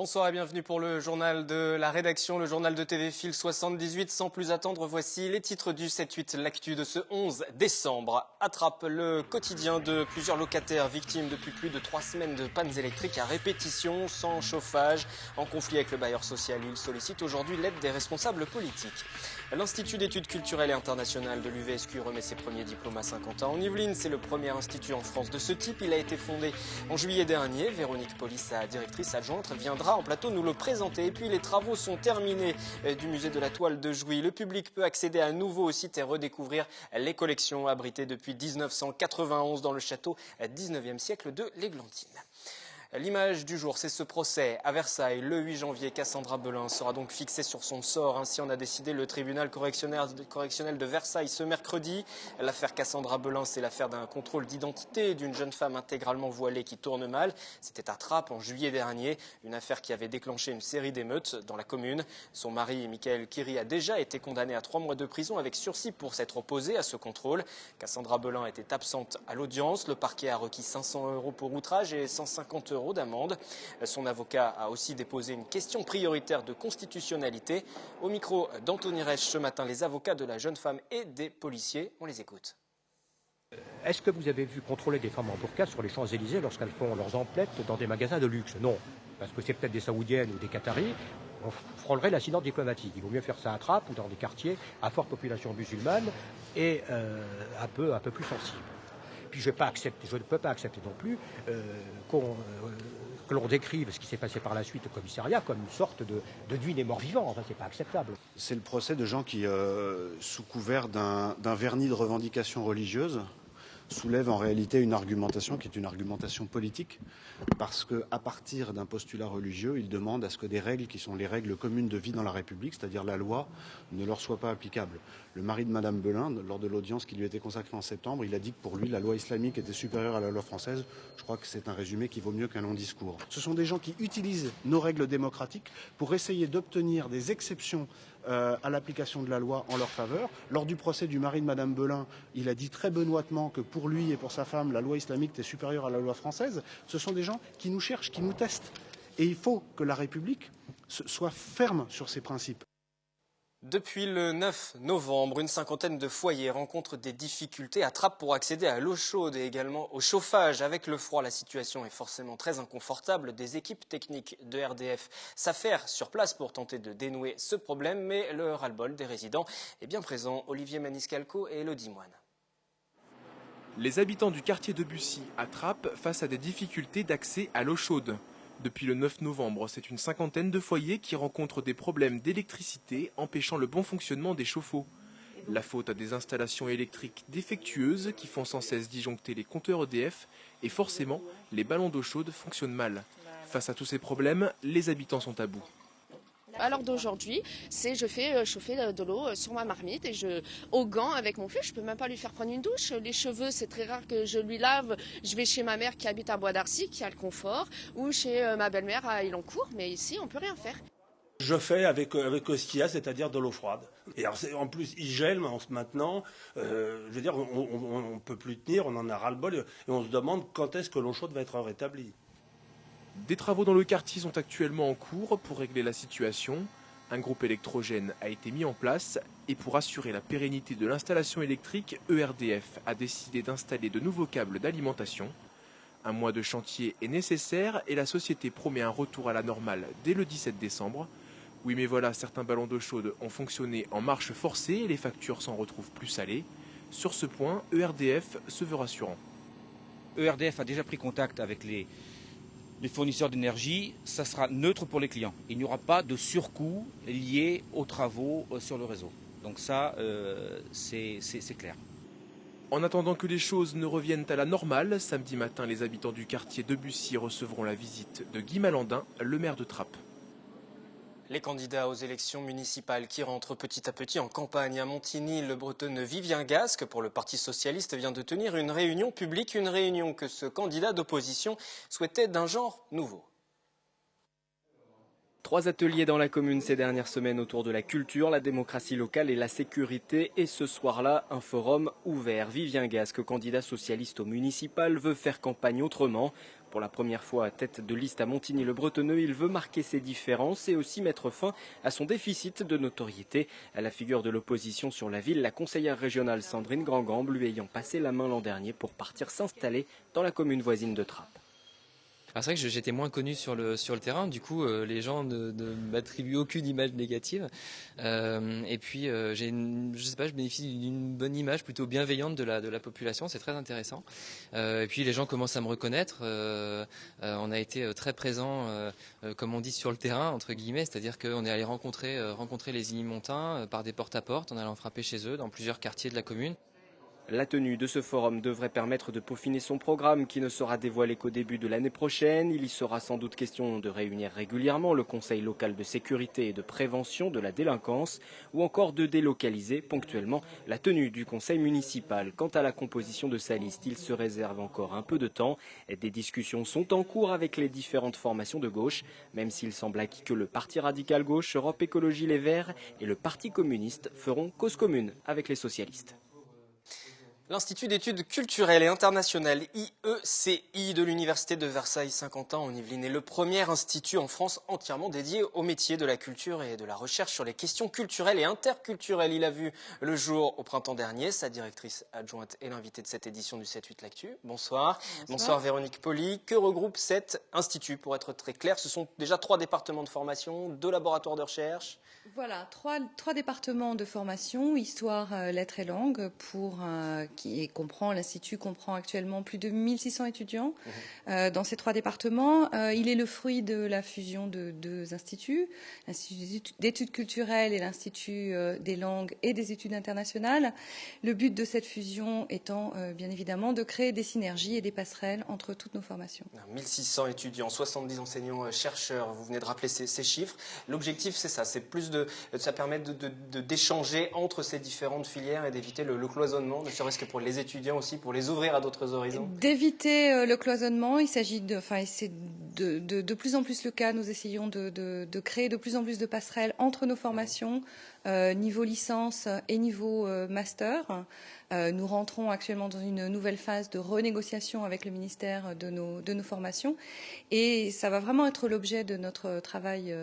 Bonsoir et bienvenue pour le journal de la rédaction, le journal de TV Fil 78. Sans plus attendre, voici les titres du 7-8, l'actu de ce 11 décembre. Attrape le quotidien de plusieurs locataires victimes depuis plus de 3 semaines de pannes électriques à répétition, sans chauffage. En conflit avec le bailleur social, il sollicite aujourd'hui l'aide des responsables politiques. L'Institut d'études culturelles et internationales de l'UVSQ remet ses premiers diplômes à Saint-Quentin en Yvelines. C'est le premier institut en France de ce type. Il a été fondé en juillet dernier. Véronique Polis, sa directrice adjointe, viendra en plateau nous le présenter. Et puis les travaux sont terminés du musée de la toile de Jouy. Le public peut accéder à nouveau au site et redécouvrir les collections abritées depuis 1991 dans le château 19e siècle de l'Églantine. L'image du jour, c'est ce procès à Versailles. Le 8 janvier, Cassandra Belin sera donc fixée sur son sort. Ainsi en a décidé le tribunal correctionnel de Versailles ce mercredi. L'affaire Cassandra Belin, c'est l'affaire d'un contrôle d'identité d'une jeune femme intégralement voilée qui tourne mal. C'était à Trappes en juillet dernier. Une affaire qui avait déclenché une série d'émeutes dans la commune. Son mari, Michael Kiri, a déjà été condamné à 3 mois de prison avec sursis pour s'être opposé à ce contrôle. Cassandra Belin était absente à l'audience. Le parquet a requis 500 € pour outrage et 150 € d'amende. Son avocat a aussi déposé une question prioritaire de constitutionnalité. Au micro d'Anthony Reich ce matin, les avocats de la jeune femme et des policiers, on les écoute. Est-ce que vous avez vu contrôler des femmes en burqa sur les Champs-Élysées lorsqu'elles font leurs emplettes dans des magasins de luxe? Non, parce que c'est peut-être des Saoudiennes ou des Qataris. On frôlerait l'incident diplomatique. Il vaut mieux faire ça à Trappes ou dans des quartiers à forte population musulmane et un peu plus sensible. Puis je ne peux pas accepter non plus que l'on décrive ce qui s'est passé par la suite au commissariat comme une sorte de nuit des morts vivants. Enfin, c'est pas acceptable. C'est le procès de gens qui, sous couvert d'un vernis de revendication religieuse, soulèvent en réalité une argumentation qui est une argumentation politique, parce qu'à partir d'un postulat religieux, ils demandent à ce que des règles qui sont les règles communes de vie dans la République, c'est-à-dire la loi, ne leur soient pas applicables. Le mari de Madame Belin, lors de l'audience qui lui a été consacrée en septembre, il a dit que pour lui, la loi islamique était supérieure à la loi française. Je crois que c'est un résumé qui vaut mieux qu'un long discours. Ce sont des gens qui utilisent nos règles démocratiques pour essayer d'obtenir des exceptions à l'application de la loi en leur faveur. Lors du procès du mari de Madame Belin, il a dit très benoîtement que pour lui et pour sa femme, la loi islamique était supérieure à la loi française. Ce sont des gens qui nous cherchent, qui nous testent. Et il faut que la République soit ferme sur ses principes. Depuis le 9 novembre, une cinquantaine de foyers rencontrent des difficultés à Trappes pour accéder à l'eau chaude et également au chauffage. Avec le froid, la situation est forcément très inconfortable. Des équipes techniques de RDF s'affairent sur place pour tenter de dénouer ce problème, mais le ras-le-bol des résidents est bien présent. Olivier Maniscalco et Elodie Moine. Les habitants du quartier de Bussy à Trappes face à des difficultés d'accès à l'eau chaude. Depuis le 9 novembre, c'est une cinquantaine de foyers qui rencontrent des problèmes d'électricité empêchant le bon fonctionnement des chauffe-eau. La faute à des installations électriques défectueuses qui font sans cesse disjoncter les compteurs EDF et forcément, les ballons d'eau chaude fonctionnent mal. Face à tous ces problèmes, les habitants sont à bout. À l'heure d'aujourd'hui, je fais chauffer de l'eau sur ma marmite et au gant avec mon fils, je peux même pas lui faire prendre une douche. Les cheveux, c'est très rare que je lui lave. Je vais chez ma mère qui habite à Bois d'Arcy, qui a le confort, ou chez ma belle-mère à Iloncourt, mais ici, on peut rien faire. Je fais avec ce qu'il y a, c'est-à-dire de l'eau froide. Et alors en plus, il gèle maintenant. Je veux dire, on peut plus tenir, on en a ras-le-bol et on se demande quand est-ce que l'eau chaude va être rétablie. Des travaux dans le quartier sont actuellement en cours pour régler la situation. Un groupe électrogène a été mis en place et pour assurer la pérennité de l'installation électrique, ERDF a décidé d'installer de nouveaux câbles d'alimentation. Un mois de chantier est nécessaire et la société promet un retour à la normale dès le 17 décembre. Oui mais voilà, certains ballons d'eau chaude ont fonctionné en marche forcée et les factures s'en retrouvent plus salées. Sur ce point, ERDF se veut rassurant. ERDF a déjà pris contact avec les fournisseurs d'énergie, ça sera neutre pour les clients. Il n'y aura pas de surcoût lié aux travaux sur le réseau. Donc ça, c'est clair. En attendant que les choses ne reviennent à la normale, samedi matin, les habitants du quartier de Bussy recevront la visite de Guy Malandin, le maire de Trappes. Les candidats aux élections municipales qui rentrent petit à petit en campagne à Montigny, le bretonne Vivien Gasque pour le Parti socialiste vient de tenir une réunion publique, une réunion que ce candidat d'opposition souhaitait d'un genre nouveau. 3 ateliers dans la commune ces dernières semaines autour de la culture, la démocratie locale et la sécurité. Et ce soir-là, un forum ouvert. Vivien Gasque, candidat socialiste au municipal, veut faire campagne autrement. Pour la première fois à tête de liste à Montigny-le-Bretonneux, il veut marquer ses différences et aussi mettre fin à son déficit de notoriété. À la figure de l'opposition sur la ville, la conseillère régionale Sandrine Grangambe lui ayant passé la main l'an dernier pour partir s'installer dans la commune voisine de Trappes. Alors c'est vrai que j'étais moins connu sur le terrain, du coup les gens ne m'attribuent aucune image négative. Et puis je bénéficie d'une bonne image plutôt bienveillante de la population, c'est très intéressant. Et puis les gens commencent à me reconnaître. On a été très présents, comme on dit, sur le terrain, entre guillemets, c'est-à-dire qu'on est allé rencontrer les Igny-Montins par des porte-à-porte, en allant frapper chez eux dans plusieurs quartiers de la commune. La tenue de ce forum devrait permettre de peaufiner son programme qui ne sera dévoilé qu'au début de l'année prochaine. Il y sera sans doute question de réunir régulièrement le Conseil local de sécurité et de prévention de la délinquance ou encore de délocaliser ponctuellement la tenue du Conseil municipal. Quant à la composition de sa liste, il se réserve encore un peu de temps. Des discussions sont en cours avec les différentes formations de gauche, même s'il semble acquis que le Parti radical gauche, Europe Écologie Les Verts et le Parti communiste feront cause commune avec les socialistes. L'Institut d'études culturelles et internationales IECI de l'Université de Versailles-Saint-Quentin en Yvelines est le premier institut en France entièrement dédié au métier de la culture et de la recherche sur les questions culturelles et interculturelles. Il a vu le jour au printemps dernier. Sa directrice adjointe est l'invitée de cette édition du 7-8 L'Actu. Bonsoir. Bonsoir Véronique Poli. Que regroupe cet institut? Pour être très clair, ce sont déjà 3 départements de formation, 2 laboratoires de recherche. Voilà, trois départements de formation, histoire, lettres et langues, l'Institut comprend actuellement plus de 1600 étudiants dans ces 3 départements. Il est le fruit de la fusion de 2 instituts, l'Institut d'études culturelles et l'Institut des langues et des études internationales. Le but de cette fusion étant bien évidemment de créer des synergies et des passerelles entre toutes nos formations. 1600 étudiants, 70 enseignants, chercheurs, vous venez de rappeler ces chiffres. L'objectif c'est ça, c'est ça permet d'échanger entre ces différentes filières et d'éviter le cloisonnement, ne serait-ce que pour les étudiants aussi, pour les ouvrir à d'autres horizons. D'éviter le cloisonnement, c'est de plus en plus le cas. Nous essayons de créer de plus en plus de passerelles entre nos formations, niveau licence et niveau master. Nous rentrons actuellement dans une nouvelle phase de renégociation avec le ministère de nos formations et ça va vraiment être l'objet de notre travail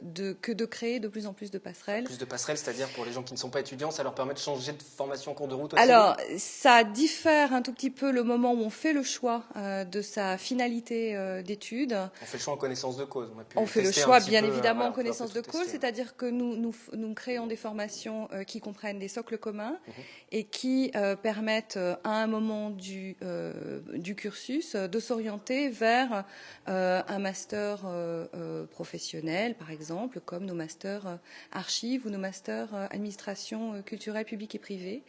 de créer de plus en plus de passerelles. Plus de passerelles, c'est-à-dire pour les gens qui ne sont pas étudiants, ça leur permet de changer de formation en cours de route aussi? Alors, ça diffère un tout petit peu le moment où on fait le choix de sa finalité d'études. On fait le choix en connaissance de cause. On fait le choix, bien évidemment, en connaissance de cause, c'est-à-dire que nous créons des formations qui comprennent des socles communs et qui permettent à un moment du cursus de s'orienter vers un master professionnel, par exemple, comme nos masters archives ou nos masters administration culturelle publique et privée,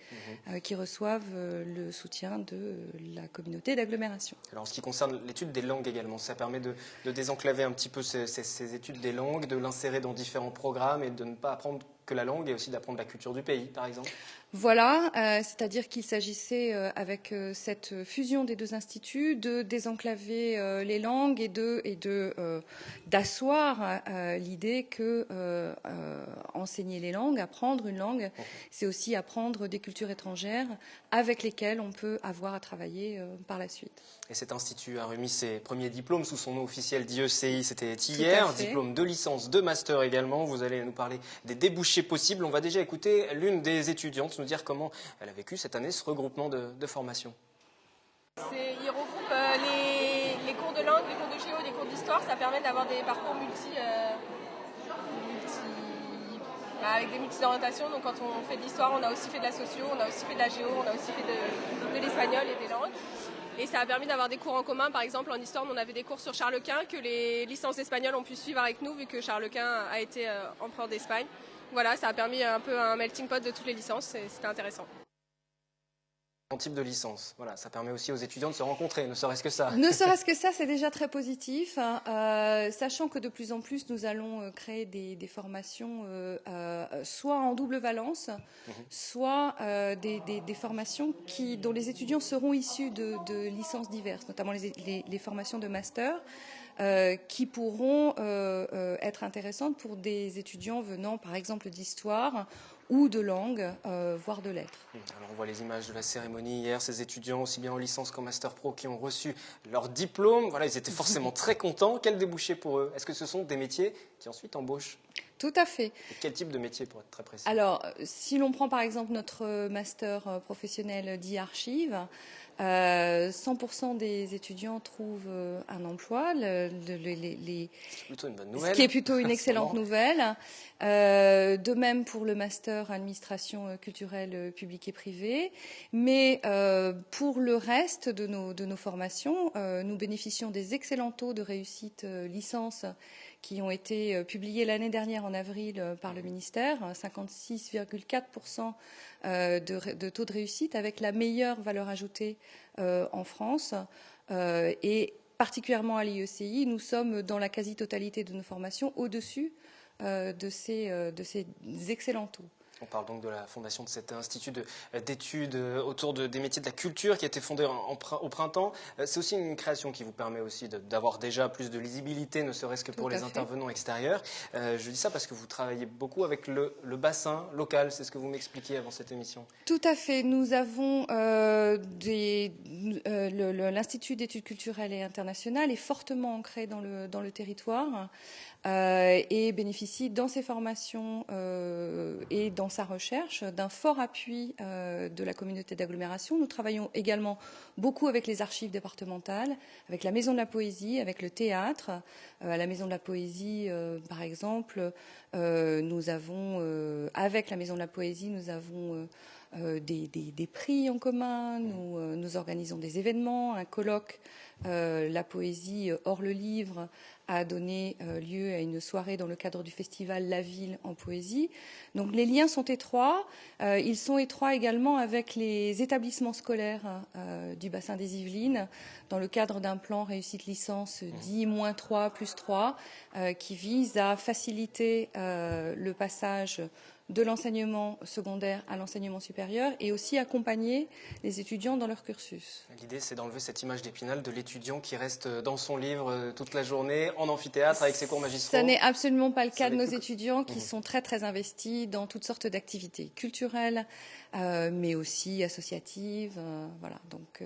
qui reçoivent le soutien de la communauté d'agglomération. Alors en ce qui concerne l'étude des langues également, ça permet de désenclaver un petit peu ces études des langues, de l'insérer dans différents programmes et de ne pas apprendre que la langue et aussi d'apprendre la culture du pays, par exemple. Voilà, c'est-à-dire qu'il s'agissait, avec cette fusion des 2 instituts, de désenclaver les langues et d'asseoir l'idée que enseigner les langues, apprendre une langue, c'est aussi apprendre des cultures étrangères avec lesquelles on peut avoir à travailler par la suite. Et cet institut a remis ses premiers diplômes sous son nom officiel d'IECI, c'était hier, diplôme de licence, de master également. Vous allez nous parler des débouchés possibles. On va déjà écouter l'une des étudiantes nous dire comment elle a vécu cette année ce regroupement de formation. Il regroupe les cours de langue, les cours de géo, les cours d'histoire. Ça permet d'avoir des parcours avec des multi-orientations. Donc quand on fait de l'histoire, on a aussi fait de la socio, on a aussi fait de la géo, on a aussi fait de l'espagnol et des langues. Et ça a permis d'avoir des cours en commun. Par exemple, en histoire, on avait des cours sur Charles Quint que les licences d'espagnol ont pu suivre avec nous, vu que Charles Quint a été empereur d'Espagne. Voilà, ça a permis un peu un melting pot de toutes les licences et c'était intéressant. Type de licence. Voilà, ça permet aussi aux étudiants de se rencontrer, ne serait-ce que ça. Ne serait-ce que ça, c'est déjà très positif. Sachant que de plus en plus, nous allons créer des formations soit en double valence, soit des formations dont les étudiants seront issus de licences diverses, notamment les formations de master. qui pourront être intéressantes pour des étudiants venant, par exemple, d'histoire ou de langue, voire de lettres. Alors on voit les images de la cérémonie hier, ces étudiants, aussi bien en licence qu'en Master Pro, qui ont reçu leur diplôme. Voilà, ils étaient forcément très contents. Quel débouché pour eux? Est-ce que ce sont des métiers qui ensuite embauchent? Tout à fait. Et quel type de métier, pour être très précis? Alors, si l'on prend par exemple notre master professionnel d'e-archive, 100% des étudiants trouvent un emploi, C'est plutôt une bonne nouvelle. ce qui est plutôt une excellente nouvelle. De même pour le master administration culturelle publique et privée. Mais pour le reste de nos formations, nous bénéficions des excellents taux de réussite licence qui ont été publiés l'année dernière en avril par le ministère, 56,4% de taux de réussite avec la meilleure valeur ajoutée en France. Et particulièrement à l'IECI, nous sommes dans la quasi-totalité de nos formations au-dessus de ces excellents taux. On parle donc de la fondation de cet institut d'études autour des métiers de la culture qui a été fondé au printemps. C'est aussi une création qui vous permet aussi d'avoir déjà plus de lisibilité, ne serait-ce que pour les intervenants extérieurs. Je dis ça parce que vous travaillez beaucoup avec le bassin local, c'est ce que vous m'expliquiez avant cette émission. Tout à fait. Nous avons l'Institut d'études culturelles et internationales est fortement ancré dans le territoire et bénéficie dans ses formations et dans sa recherche d'un fort appui de la communauté d'agglomération. Nous travaillons également beaucoup avec les archives départementales, avec la Maison de la Poésie, avec le théâtre. À la Maison de la Poésie, par exemple, nous avons, avec la Maison de la Poésie, nous avons des prix en commun, nous organisons des événements, un colloque, la poésie hors le livre a donné lieu à une soirée dans le cadre du festival La Ville en poésie. Donc les liens sont étroits. Ils sont étroits également avec les établissements scolaires du bassin des Yvelines dans le cadre d'un plan réussite licence dit -3 + 3 qui vise à faciliter le passage de l'enseignement secondaire à l'enseignement supérieur et aussi accompagner les étudiants dans leur cursus. L'idée, c'est d'enlever cette image d'Épinal de l'étudiant qui reste dans son livre toute la journée, en amphithéâtre, avec ses cours magistraux. Ça n'est absolument pas le cas de nos étudiants qui sont très très investis dans toutes sortes d'activités culturelles, mais aussi associatives. Voilà. Donc,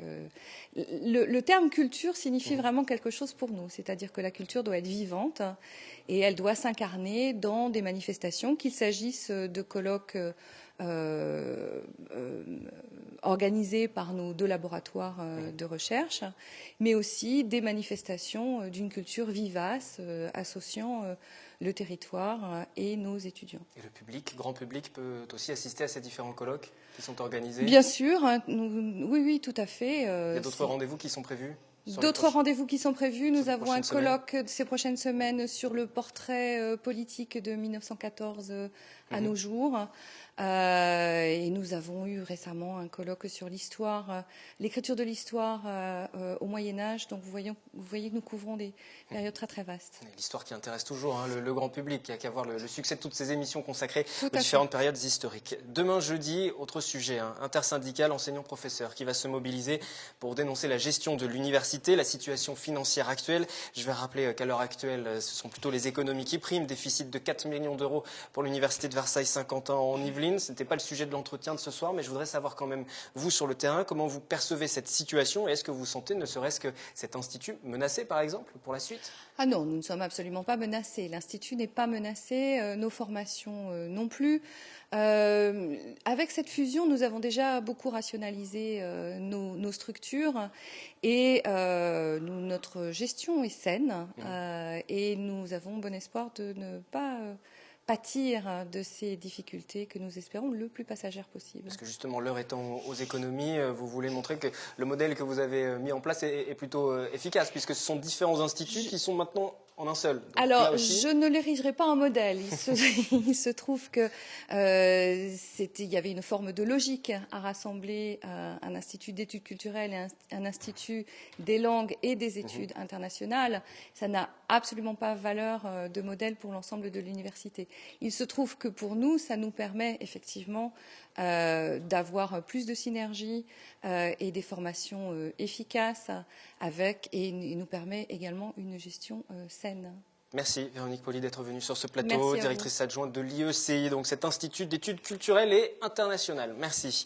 le terme culture signifie vraiment quelque chose pour nous, c'est-à-dire que la culture doit être vivante et elle doit s'incarner dans des manifestations, qu'il s'agisse de colloques organisés par nos 2 laboratoires de recherche, mais aussi des manifestations d'une culture vivace associant le territoire et nos étudiants. Et le public, grand public, peut aussi assister à ces différents colloques qui sont organisés? Bien sûr, oui, tout à fait. Il y a d'autres rendez-vous qui sont prévus? D'autres rendez-vous qui sont prévus. Nous avons un colloque ces prochaines semaines sur le portrait politique de 1914 à nos jours. Et nous avons eu récemment un colloque sur l'histoire, l'écriture de l'histoire au Moyen-Âge. Donc vous voyez que nous couvrons des périodes très très vastes. L'histoire qui intéresse toujours le grand public, il n'y a qu'à voir le succès de toutes ces émissions consacrées aux différentes périodes historiques. Demain jeudi, autre sujet, intersyndical enseignants-professeurs qui va se mobiliser pour dénoncer la gestion de l'université, la situation financière actuelle. Je vais rappeler qu'à l'heure actuelle, ce sont plutôt les économies qui priment, déficit de 4 millions d'euros pour l'université de Versailles-Saint-Quentin en Yvelines. Ce n'était pas le sujet de l'entretien de ce soir, mais je voudrais savoir quand même, vous sur le terrain, comment vous percevez cette situation et est-ce que vous sentez, ne serait-ce que cet institut menacé par exemple pour la suite? Ah non, nous ne sommes absolument pas menacés. L'Institut n'est pas menacé, nos formations non plus. Avec cette fusion, nous avons déjà beaucoup rationalisé nos structures et notre gestion est saine et nous avons bon espoir de ne pas pâtir de ces difficultés que nous espérons le plus passagères possible. Parce que justement, l'heure étant aux économies, vous voulez montrer que le modèle que vous avez mis en place est plutôt efficace, puisque ce sont différents instituts qui sont maintenant en un seul. Donc, alors, je ne l'érigerai pas en modèle. Il se trouve que il y avait une forme de logique à rassembler un institut d'études culturelles et un institut des langues et des études internationales. Ça n'a absolument pas valeur de modèle pour l'ensemble de l'université. Il se trouve que pour nous, ça nous permet effectivement d'avoir plus de synergie et des formations efficaces et nous permet également une gestion saine. Merci Véronique Poli d'être venue sur ce plateau, directrice adjointe de l'IECI, donc cet institut d'études culturelles et internationales. Merci.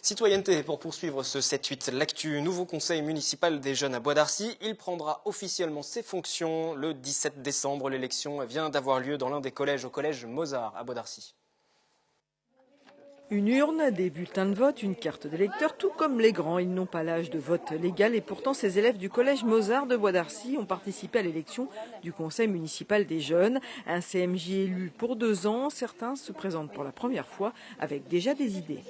Citoyenneté, pour poursuivre ce 7-8, l'actu, nouveau conseil municipal des jeunes à Bois d'Arcy. Il prendra officiellement ses fonctions le 17 décembre. L'élection vient d'avoir lieu dans l'un des collèges, au collège Mozart à Bois d'Arcy. Une urne, des bulletins de vote, une carte d'électeur, tout comme les grands. Ils n'ont pas l'âge de vote légal et pourtant ces élèves du collège Mozart de Bois d'Arcy ont participé à l'élection du conseil municipal des jeunes. Un CMJ élu pour 2 ans, certains se présentent pour la première fois avec déjà des idées.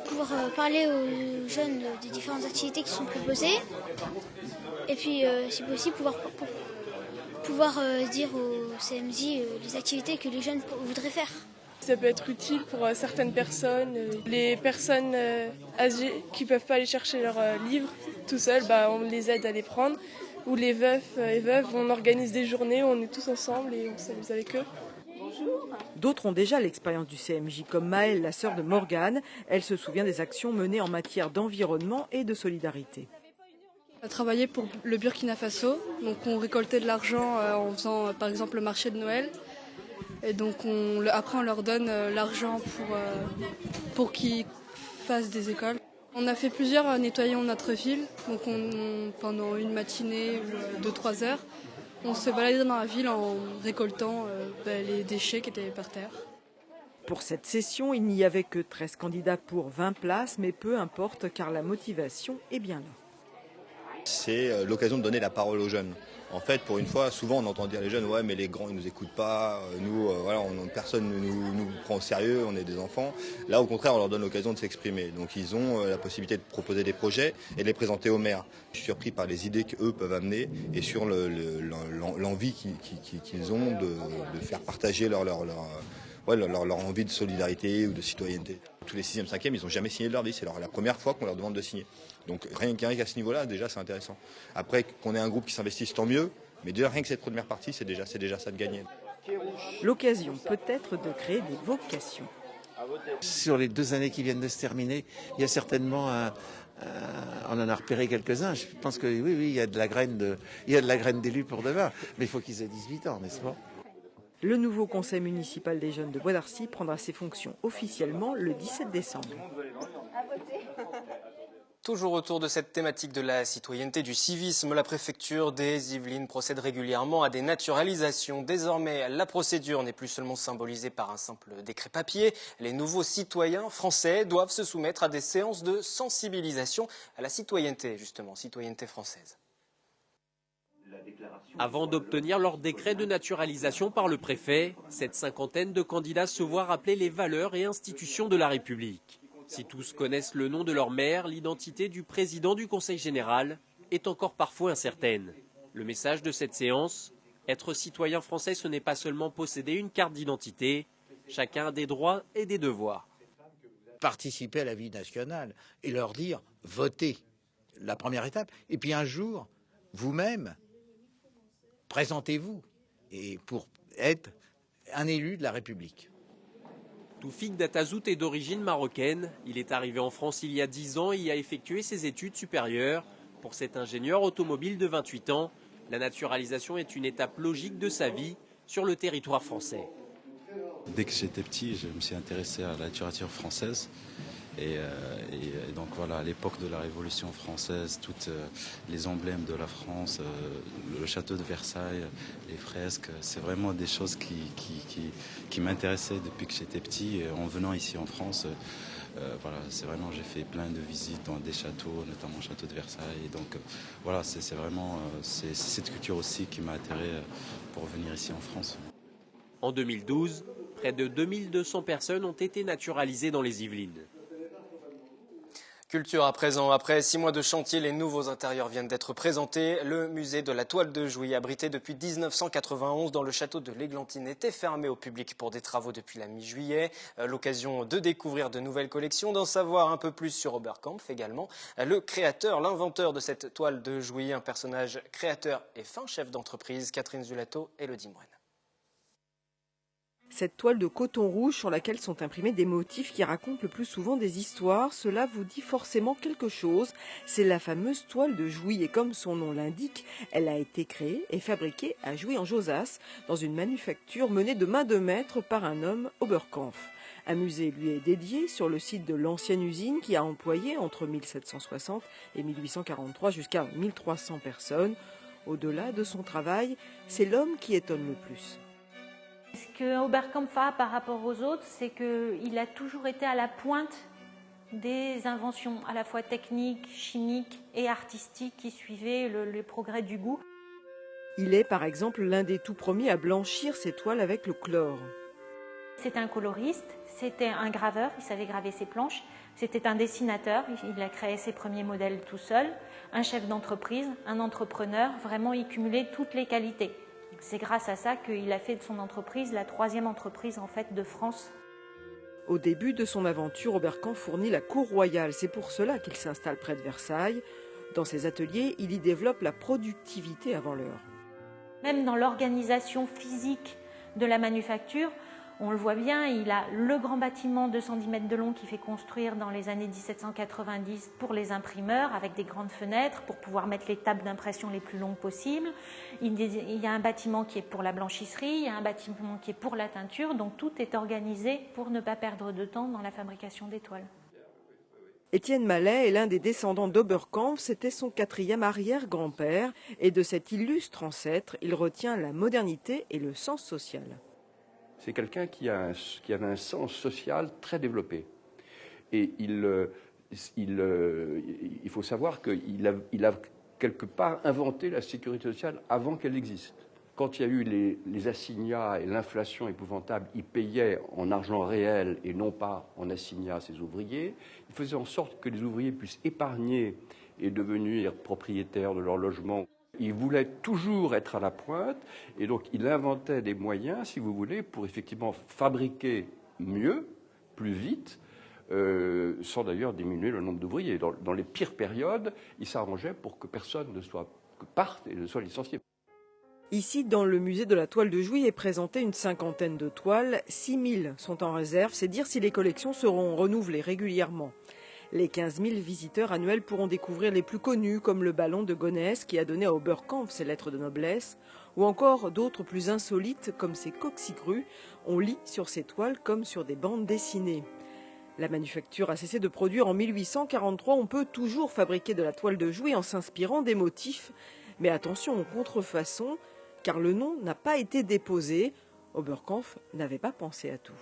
Pouvoir parler aux jeunes des différentes activités qui sont proposées et puis si possible pouvoir dire aux CMJ les activités que les jeunes voudraient faire. Ça peut être utile pour certaines personnes. Les personnes âgées qui ne peuvent pas aller chercher leurs livres tout seuls, on les aide à les prendre. Ou les veufs et veuves, on organise des journées où on est tous ensemble et on s'amuse avec eux. D'autres ont déjà l'expérience du CMJ, comme Maëlle, la sœur de Morgane. Elle se souvient des actions menées en matière d'environnement et de solidarité. On a travaillé pour le Burkina Faso, donc on récoltait de l'argent en faisant par exemple le marché de Noël. Et donc après on leur donne l'argent pour qu'ils fassent des écoles. On a fait plusieurs nettoyons notre ville, donc pendant une matinée ou 2-3 heures, on se baladait dans la ville en récoltant les déchets qui étaient par terre. Pour cette session, il n'y avait que 13 candidats pour 20 places, mais peu importe car la motivation est bien là. C'est l'occasion de donner la parole aux jeunes. En fait, pour une fois, souvent on entend dire les jeunes, ouais, mais les grands ils nous écoutent pas, nous, personne ne nous prend au sérieux, on est des enfants. Là, au contraire, on leur donne l'occasion de s'exprimer. Donc, ils ont la possibilité de proposer des projets et de les présenter au maire. Je suis surpris par les idées qu'eux peuvent amener et sur l'envie qu'ils ont de faire partager leur envie de solidarité ou de citoyenneté. Tous les 6e, 5e, ils n'ont jamais signé de leur vie. C'est la première fois qu'on leur demande de signer. Donc rien qu'à ce niveau-là, déjà, c'est intéressant. Après, qu'on ait un groupe qui s'investisse, tant mieux. Mais déjà, rien que cette première partie, c'est déjà ça de gagner. L'occasion peut-être de créer des vocations. Sur les 2 années qui viennent de se terminer, il y a certainement on en a repéré quelques-uns. Je pense que oui, il y a de la graine d'élus pour demain. Mais il faut qu'ils aient 18 ans, n'est-ce pas ? Le nouveau conseil municipal des jeunes de Bois d'Arcy prendra ses fonctions officiellement le 17 décembre. Toujours autour de cette thématique de la citoyenneté, du civisme, la préfecture des Yvelines procède régulièrement à des naturalisations. Désormais, la procédure n'est plus seulement symbolisée par un simple décret papier. Les nouveaux citoyens français doivent se soumettre à des séances de sensibilisation à la citoyenneté, justement, citoyenneté française. Avant d'obtenir leur décret de naturalisation par le préfet, cette cinquantaine de candidats se voient rappeler les valeurs et institutions de la République. Si tous connaissent le nom de leur maire, l'identité du président du Conseil général est encore parfois incertaine. Le message de cette séance, être citoyen français, ce n'est pas seulement posséder une carte d'identité, chacun a des droits et des devoirs. Participer à la vie nationale et leur dire votez, la première étape. Et puis un jour, vous-même, présentez-vous et pour être un élu de la République. Toufik Datazout est d'origine marocaine. Il est arrivé en France il y a 10 ans et y a effectué ses études supérieures. Pour cet ingénieur automobile de 28 ans, la naturalisation est une étape logique de sa vie sur le territoire français. Dès que j'étais petit, je me suis intéressé à la littérature française. Et donc voilà, à l'époque de la Révolution française, tous les emblèmes de la France, le château de Versailles, les fresques, c'est vraiment des choses qui m'intéressaient depuis que j'étais petit. Et en venant ici en France, voilà, c'est vraiment, j'ai fait plein de visites dans des châteaux, notamment le château de Versailles. Et donc voilà, c'est vraiment c'est cette culture aussi qui m'a attiré pour venir ici en France. En 2012, près de 2200 personnes ont été naturalisées dans les Yvelines. Culture à présent. Après 6 mois de chantier, les nouveaux intérieurs viennent d'être présentés. Le musée de la toile de Jouy, abrité depuis 1991 dans le château de l'Églantine, était fermé au public pour des travaux depuis la mi-juillet. L'occasion de découvrir de nouvelles collections, d'en savoir un peu plus sur Oberkampf également. Le créateur, l'inventeur de cette toile de Jouy, un personnage créateur et fin chef d'entreprise, Catherine Zulato et Elodie Moine. Cette toile de coton rouge sur laquelle sont imprimés des motifs qui racontent le plus souvent des histoires, cela vous dit forcément quelque chose. C'est la fameuse toile de Jouy et comme son nom l'indique, elle a été créée et fabriquée à Jouy en Josas, dans une manufacture menée de main de maître par un homme, Oberkampf. Un musée lui est dédié sur le site de l'ancienne usine qui a employé entre 1760 et 1843 jusqu'à 1300 personnes. Au-delà de son travail, c'est l'homme qui étonne le plus. Ce que Oberkampf a par rapport aux autres, c'est qu'il a toujours été à la pointe des inventions à la fois techniques, chimiques et artistiques qui suivaient le progrès du goût. Il est par exemple l'un des tout premiers à blanchir ses toiles avec le chlore. C'était un coloriste, c'était un graveur, il savait graver ses planches, c'était un dessinateur, il a créé ses premiers modèles tout seul, un chef d'entreprise, un entrepreneur, vraiment il cumulait toutes les qualités. C'est grâce à ça qu'il a fait de son entreprise la 3e entreprise en fait de France. Au début de son aventure, Oberkampf fournit la cour royale. C'est pour cela qu'il s'installe près de Versailles. Dans ses ateliers, il y développe la productivité avant l'heure. Même dans l'organisation physique de la manufacture, on le voit bien, il a le grand bâtiment de 110 mètres de long qu'il fait construire dans les années 1790 pour les imprimeurs, avec des grandes fenêtres pour pouvoir mettre les tables d'impression les plus longues possibles. Il y a un bâtiment qui est pour la blanchisserie, il y a un bâtiment qui est pour la teinture, donc tout est organisé pour ne pas perdre de temps dans la fabrication des toiles. Étienne Mallet est l'un des descendants d'Oberkampf, c'était son 4e arrière-grand-père, et de cet illustre ancêtre, il retient la modernité et le sens social. C'est quelqu'un qui avait un sens social très développé. Et il faut savoir qu'il a quelque part inventé la sécurité sociale avant qu'elle existe. Quand il y a eu les assignats et l'inflation épouvantable, il payait en argent réel et non pas en assignats ses ouvriers. Il faisait en sorte que les ouvriers puissent épargner et devenir propriétaires de leur logement. Il voulait toujours être à la pointe et donc il inventait des moyens, si vous voulez, pour effectivement fabriquer mieux, plus vite, sans d'ailleurs diminuer le nombre d'ouvriers. Dans les pires périodes, il s'arrangeait pour que personne ne parte et ne soit licencié. Ici, dans le musée de la toile de Jouy, est présentée une 50aine de toiles. 6000 sont en réserve, c'est dire si les collections seront renouvelées régulièrement. Les 15 000 visiteurs annuels pourront découvrir les plus connus, comme le ballon de Gonesse qui a donné à Oberkampf ses lettres de noblesse, ou encore d'autres plus insolites, comme ces coquecigrues. On lit sur ces toiles comme sur des bandes dessinées. La manufacture a cessé de produire en 1843. On peut toujours fabriquer de la toile de Jouy en s'inspirant des motifs. Mais attention aux contrefaçons, car le nom n'a pas été déposé. Oberkampf n'avait pas pensé à tout.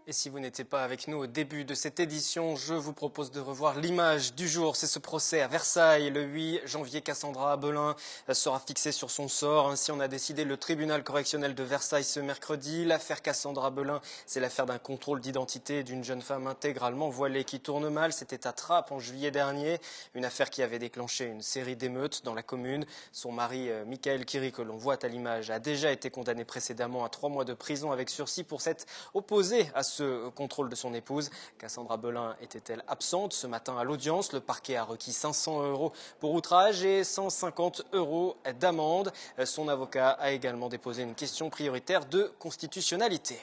Et si vous n'étiez pas avec nous au début de cette édition, je vous propose de revoir l'image du jour. C'est ce procès à Versailles. Le 8 janvier, Cassandra Abelin sera fixée sur son sort. Ainsi en a décidé le tribunal correctionnel de Versailles ce mercredi. L'affaire Cassandra Abelin, c'est l'affaire d'un contrôle d'identité d'une jeune femme intégralement voilée qui tourne mal. C'était à Trappes en juillet dernier. Une affaire qui avait déclenché une série d'émeutes dans la commune. Son mari, Michael Kiri, que l'on voit à l'image, a déjà été condamné précédemment à 3 mois de prison avec sursis pour s'être opposé à ce contrôle de son épouse. Cassandra Abelin était-elle absente ce matin à l'audience? Le parquet a requis 500 € pour outrage et 150 € d'amende. Son avocat a également déposé une question prioritaire de constitutionnalité.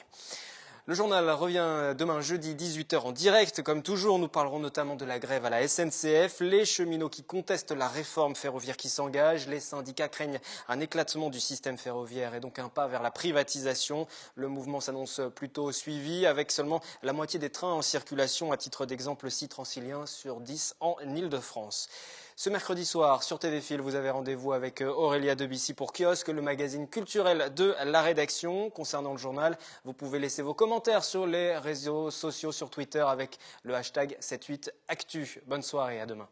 Le journal revient demain jeudi 18h en direct. Comme toujours, nous parlerons notamment de la grève à la SNCF, les cheminots qui contestent la réforme ferroviaire qui s'engage. Les syndicats craignent un éclatement du système ferroviaire et donc un pas vers la privatisation. Le mouvement s'annonce plutôt suivi avec seulement la moitié des trains en circulation. À titre d'exemple, 6 Transiliens sur 10 en Ile-de-France. Ce mercredi soir, sur TV Fil, vous avez rendez-vous avec Aurélia Debussy pour Kiosque, le magazine culturel de la rédaction. Concernant le journal, vous pouvez laisser vos commentaires sur les réseaux sociaux, sur Twitter avec le hashtag 78actu. Bonne soirée, à demain.